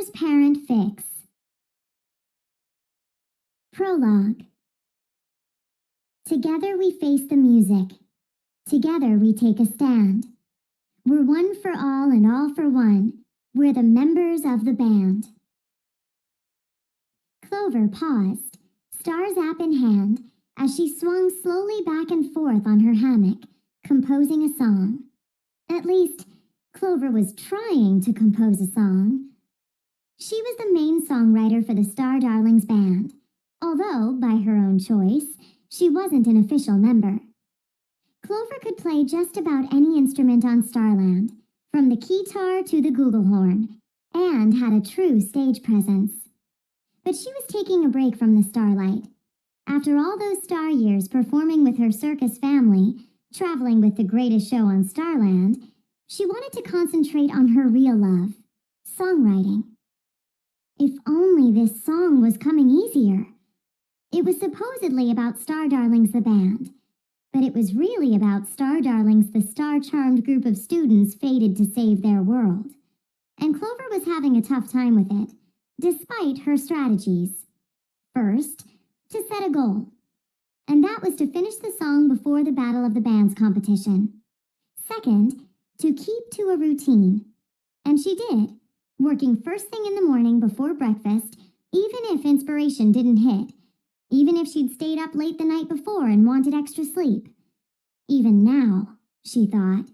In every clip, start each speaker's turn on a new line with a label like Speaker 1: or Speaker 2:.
Speaker 1: Clover's Parent Fix. Prologue. Together we face the music. Together we take a stand. We're one for all and all for one. We're the members of the band. Clover paused, star's app in hand, as she swung slowly back and forth on her hammock, composing a song. At least, Clover was trying to compose a song. She was the main songwriter for the Star Darlings band, although, by her own choice, she wasn't an official member. Clover could play just about any instrument on Starland, from the keytar to the googlehorn, and had a true stage presence. But she was taking a break from the starlight. After all those star years performing with her circus family, traveling with the greatest show on Starland, she wanted to concentrate on her real love, songwriting. If only this song was coming easier. It was supposedly about Star Darlings the band, but it was really about Star Darlings, the star-charmed group of students fated to save their world. And Clover was having a tough time with it, despite her strategies. First, to set a goal, and that was to finish the song before the Battle of the Bands competition. Second, to keep to a routine, and she did, working first thing in the morning before breakfast, even if inspiration didn't hit, even if she'd stayed up late the night before and wanted extra sleep. Even now, she thought.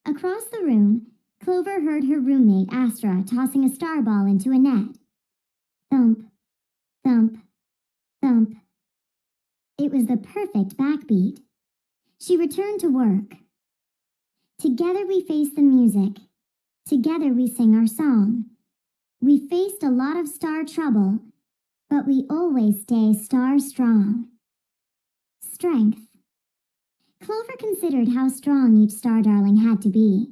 Speaker 1: Across the room, Clover heard her roommate Astra tossing a star ball into a net. Thump, thump, thump. It was the perfect backbeat. She returned to work. Together we face the music. Together we sing our song. We faced a lot of star trouble, but we always stay star strong. Strength. Clover considered how strong each star darling had to be.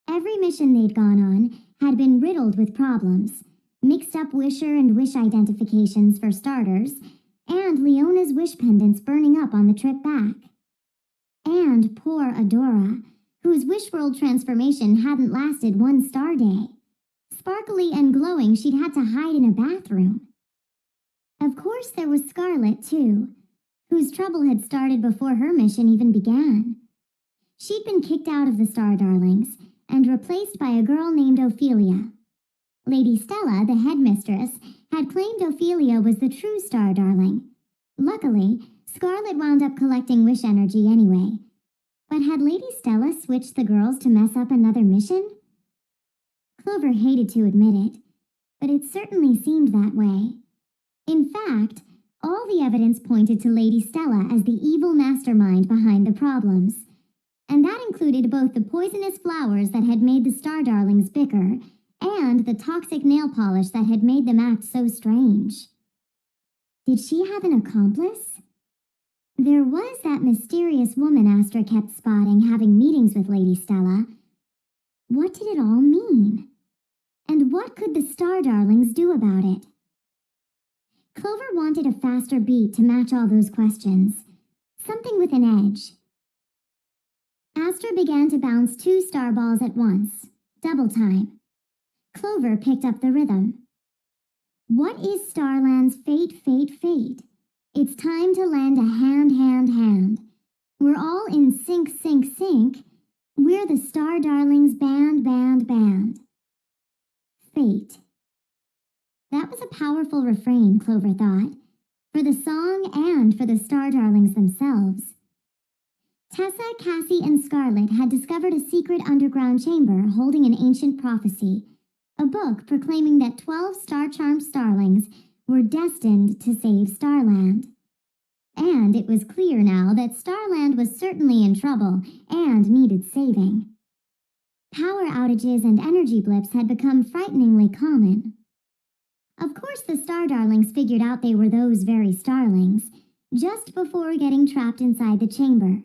Speaker 1: Every mission they'd gone on had been riddled with problems, mixed up wisher and wish identifications for starters, and Leona's wish pendants burning up on the trip back. And poor Adora, whose wish world transformation hadn't lasted one star day. Sparkly and glowing, she'd had to hide in a bathroom. Of course, there was Scarlet, too, whose trouble had started before her mission even began. She'd been kicked out of the Star Darlings and replaced by a girl named Ophelia. Lady Stella, the headmistress, had claimed Ophelia was the true Star Darling. Luckily, Scarlet wound up collecting wish energy anyway. But had Lady Stella switched the girls to mess up another mission? Clover hated to admit it, but it certainly seemed that way. In fact, all the evidence pointed to Lady Stella as the evil mastermind behind the problems, and that included both the poisonous flowers that had made the Star Darlings bicker and the toxic nail polish that had made them act so strange. Did she have an accomplice? There was that mysterious woman Astra kept spotting having meetings with Lady Stella. What did it all mean? And what could the Star Darlings do about it? Clover wanted a faster beat to match all those questions. Something with an edge. Astra began to bounce 2 star balls at once, double time. Clover picked up the rhythm. What is Starland's fate, fate, fate? It's time to lend a hand, hand, hand. We're all in sync, sync, sync. We're the Star Darlings band, band, band. Fate. That was a powerful refrain, Clover thought, for the song and for the Star Darlings themselves. Tessa, Cassie, and Scarlet had discovered a secret underground chamber holding an ancient prophecy, a book proclaiming that 12 star-charmed starlings were destined to save Starland. And it was clear now that Starland was certainly in trouble and needed saving. Power outages and energy blips had become frighteningly common. Of course, the Star Darlings figured out they were those very starlings, just before getting trapped inside the chamber.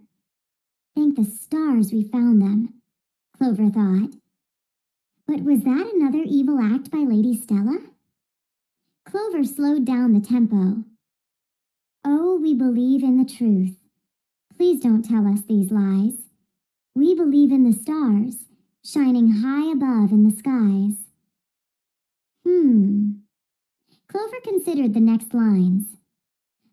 Speaker 1: Thank the stars we found them, Clover thought. But was that another evil act by Lady Stella? Clover slowed down the tempo. Oh, we believe in the truth. Please don't tell us these lies. We believe in the stars, shining high above in the skies. Clover considered the next lines.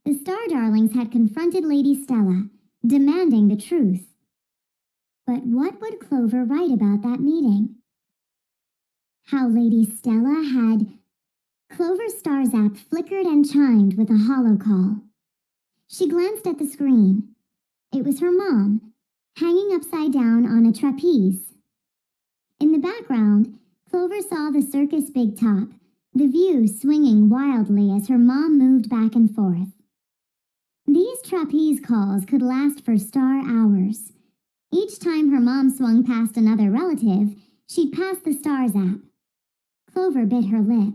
Speaker 1: The Star Darlings had confronted Lady Stella, demanding the truth. But what would Clover write about that meeting? How Lady Stella had... Clover's star zap flickered and chimed with a hollow call. She glanced at the screen. It was her mom, hanging upside down on a trapeze. In the background, Clover saw the circus big top, the view swinging wildly as her mom moved back and forth. These trapeze calls could last for star hours. Each time her mom swung past another relative, she'd pass the star zap. Clover bit her lip.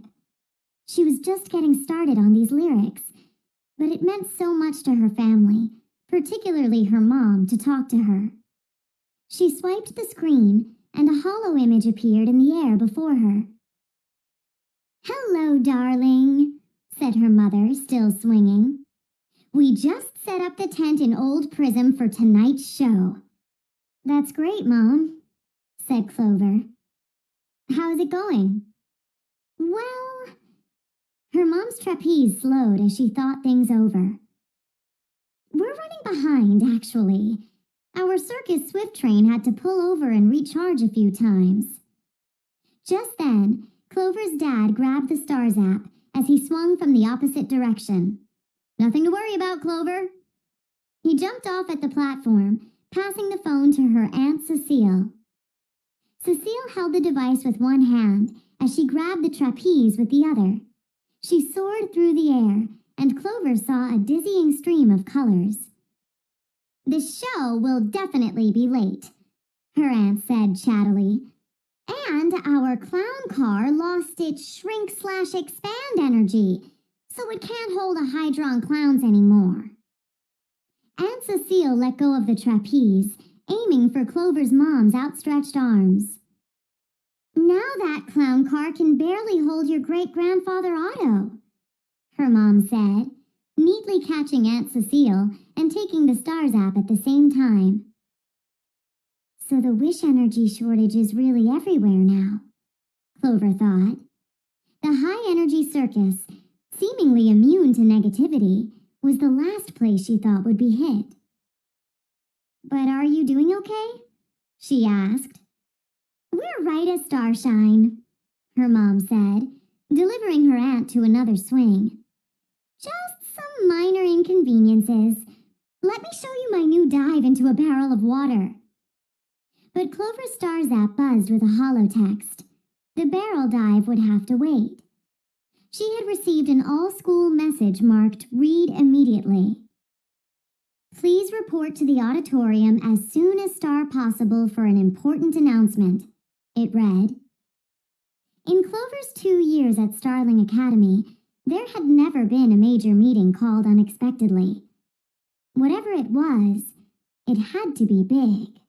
Speaker 1: She was just getting started on these lyrics, but it meant so much to her family, particularly her mom, to talk to her. She swiped the screen, and a hollow image appeared in the air before her. "Hello, darling," said her mother, still swinging. "We just set up the tent in Old Prism for tonight's show." "That's great, Mom," said Clover. "How is it going?" "Well..." Her mom's trapeze slowed as she thought things over. "We're running behind, actually. Our circus swift train had to pull over and recharge a few times." Just then, Clover's dad grabbed the star zap as he swung from the opposite direction. "Nothing to worry about, Clover." He jumped off at the platform, passing the phone to her Aunt Cecile. Cecile held the device with one hand as she grabbed the trapeze with the other. She soared through the air, and Clover saw a dizzying stream of colors. "The show will definitely be late," her aunt said chattily. "And our clown car lost its shrink/expand energy, so it can't hold a hydron clowns anymore." Aunt Cecile let go of the trapeze, aiming for Clover's mom's outstretched arms. "Now that clown car can barely hold your great-grandfather Otto," her mom said, neatly catching Aunt Cecile and taking the star zap at the same time. So the wish energy shortage is really everywhere now, Clover thought. The high-energy circus, seemingly immune to negativity, was the last place she thought would be hit. "But are you doing okay?" she asked. "We're right as starshine," her mom said, delivering her aunt to another swing. "Just some minor inconveniences. Let me show you my new dive into a barrel of water." But Clover's star zap buzzed with a hollow text. The barrel dive would have to wait. She had received an all-school message marked "Read immediately." "Please report to the auditorium as soon as star possible for an important announcement," it read. In Clover's 2 years at Starling Academy, there had never been a major meeting called unexpectedly. Whatever it was, it had to be big.